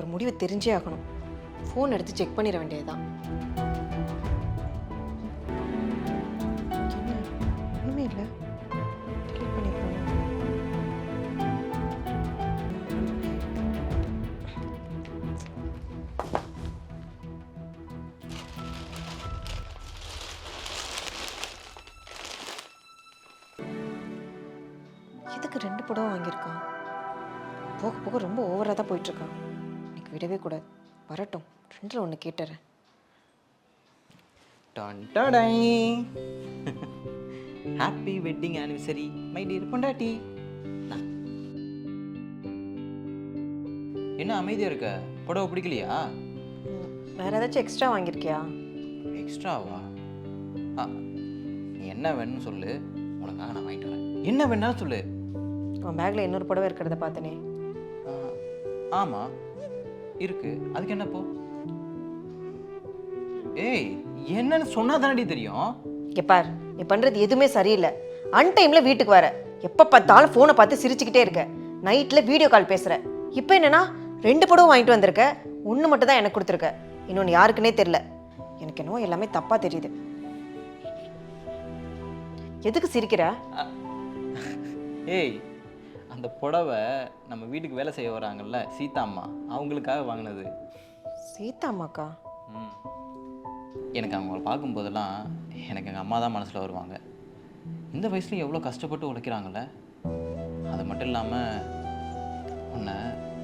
ஒரு முடிவு தெரிஞ்சே ஆகணும். ஃபோன் எடுத்து செக் பண்ணிட வேண்டியதுதான். ஒன்றுமே இல்லை, delete பண்ணிருக்கேன். எதுக்கு 2 புடவை வாங்கியிருக்கான்? போக போக ரொம்ப ஓவராக தான் போயிட்டுருக்கான். எனக்கு விடவே கூடாது. வரட்டும், 2ல் 1 கேட்டுறேன். Happy wedding anniversary my dear பொண்டாட்டி. என்ன அமைதியா இருக்க? புடவை பிடிக்கலையா? வேறு ஏதாச்சும் எக்ஸ்ட்ரா வாங்கியிருக்கியா? எக்ஸ்ட்ராவா? நீ என்ன வேணும்னு சொல்லு, உனக்காக நான் வாங்கிட்டு வரேன். என்ன வேணா சொல்லு. உன் பேக்கில் இன்னொரு புடவை இருக்கிறத பார்த்தனே. ஆமாம் இருக்கு, அதுக்கு என்னப்போ? ஏய், என்னன்னு சொன்னா தானடி தெரியும். இங்கே பார், நீ பண்ணுறது எதுவுமே சரியில்லை. அன்டைமில் வீட்டுக்கு வர, எப்போ பார்த்தாலும் ஃபோனை பார்த்து சிரிச்சுக்கிட்டே இருக்க. நைட்டில் வீடியோ கால் பேசுகிற. இப்போ என்னன்னா 2 புடவை வாங்கிட்டு வந்திருக்க. 1 மட்டும் தான் எனக்கு கொடுத்துருக்க, இன்னொன்று யாருக்குன்னே தெரில. எனக்கு என்னவோ எல்லாமே தப்பாக தெரியுது. எதுக்கு சிரிக்கிற? ஏய், அந்த புடவை நம்ம வீட்டுக்கு வேலை செய்ய வராங்கல்ல சீதா அம்மா, அவங்களுக்காக வாங்கினது. சீதா அம்மாக்கா? எனக்கு அவங்கள பார்க்கும்போதெல்லாம் எனக்கு எங்கள் அம்மா தான் மனசில் வருவாங்க. இந்த வயசுலையும் எவ்வளோ கஷ்டப்பட்டு உழைக்கிறாங்கல்ல. அது மட்டும் இல்லாமல் உன்னை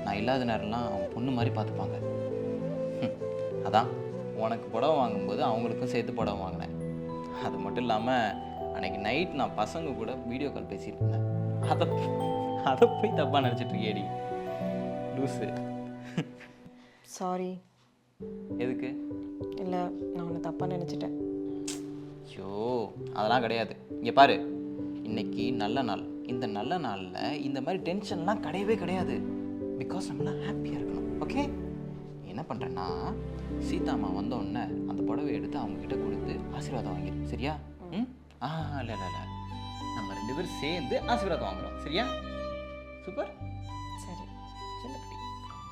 நான் இல்லாத நேரம்லாம் அவங்க பொண்ணு மாதிரி பார்த்துப்பாங்க. அதான் உனக்கு புடவை வாங்கும்போது அவங்களுக்கும் சேர்த்து புடவை வாங்கினேன். அது மட்டும் இல்லாமல் அன்றைக்கி நைட் நான் பசங்க கூட வீடியோ கால் பேசிகிட்டு இருந்தேன். அதை போய் தப்பாக நினச்சிட்ருக்கேடி லூஸு. சாரி. எதுக்கு? இல்லை, நான் உன்னை தப்பாக நினச்சிட்டேன். ஐயோ, அதெல்லாம் கிடையாது. இங்கே பாரு, இன்னைக்கு நல்ல நாள். இந்த நல்ல நாளில் இந்த மாதிரி டென்ஷன்லாம் கிடையவே கிடையாது. பிகாஸ் நம்மளாம் ஹாப்பியாக இருக்கணும். ஓகே, என்ன பண்ணுறேன்னா சீதாம்மா வந்தோடனே அந்த புடவை எடுத்து அவங்கக்கிட்ட கொடுத்து ஆசீர்வாதம் வாங்கிடு. சரியா? இல்லை இல்லை இல்லை, நம்ம 2 பேரும் சேர்ந்து ஆசீர்வாதம் வாங்குறோம். சரியா? சூப்பர்.